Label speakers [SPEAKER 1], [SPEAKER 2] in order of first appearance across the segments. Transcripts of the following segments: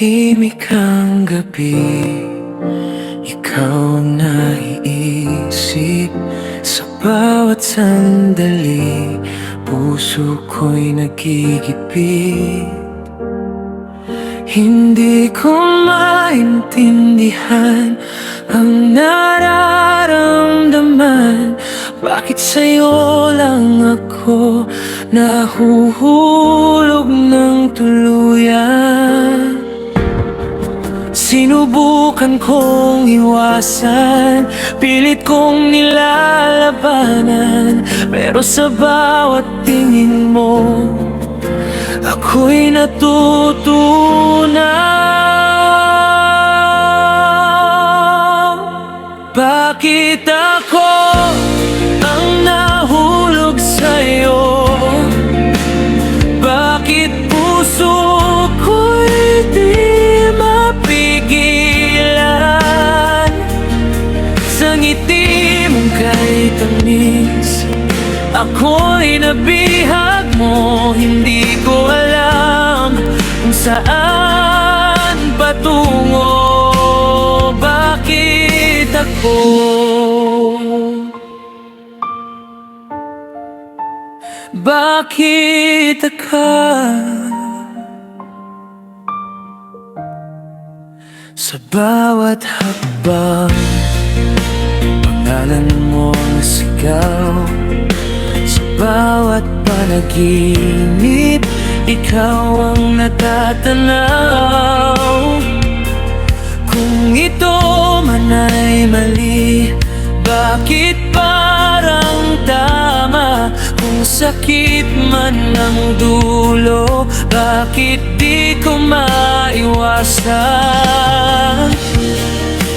[SPEAKER 1] tahimik ang gabi, ikaw ang naiisip sa bawat sandali. Puso ko'y nagigipit, hindi ko maintindihan ang nararamdaman. Bakit sa'yo lang ako nahuhulog ng tuluyan? Sinubukan kong iwasan, pilit kong nilalabanan, pero sa bawat tingin mo, ako'y natutunaw. Bakit ako ang nahulog sa'yo? Bakit puso ko'y di mapigilan? Sa ngiti mong kay tamis, ako'y nabihag mo. Hindi ko alam kung saan patungo. Bakit ako? Bakit ka? Sa bawat hakbang, pangalan mo ang sigaw. Sa bawat panaginip, ikaw ang natatanaw. Kung ito man ay mali, bakit parang tama? Kung sakit man ang dulo, bakit di ko maiwasan?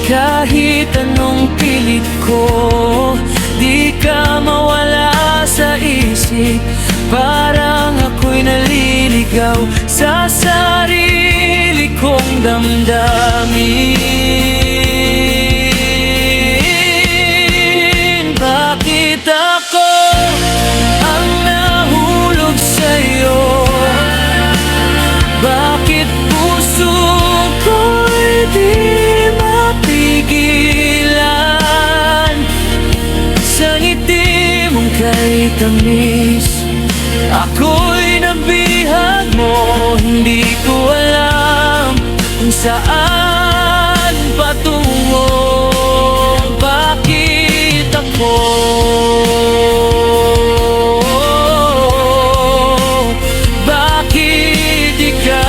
[SPEAKER 1] Kahit anong pilit ko, di ka mawala sa isip. Parang ako'y naliligaw sa sarili kong damdamin. Bakit ako ang nahulog sa'yo? Bakit puso ko'y di mapigilan? Sa ngiti mong kay tamis, ako'y nabihag mo. Hindi ko alam kung saan patungo. Bakit ako? Bakit ikaw?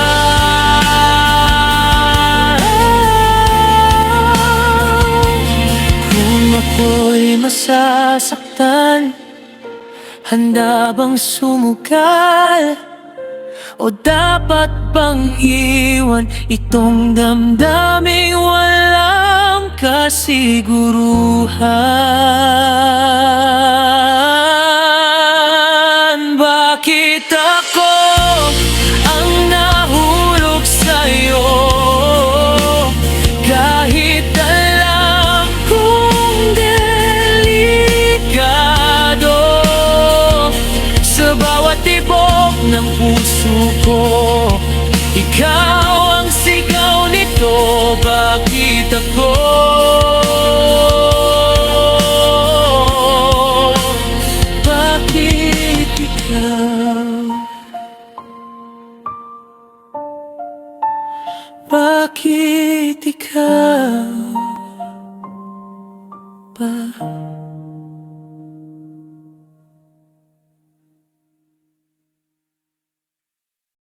[SPEAKER 1] Kung ako'y masasaktan, handa bang sumugal? O dapat bang iwan itong damdaming walang kasiguruhan? Bakit ako ang nahulog sa'yo? Kahit alam kong delikado, sa bawat tibok ng puso ko, ikaw ang sigaw nito. Bakit ako? Bakit ikaw? Bakit ikaw?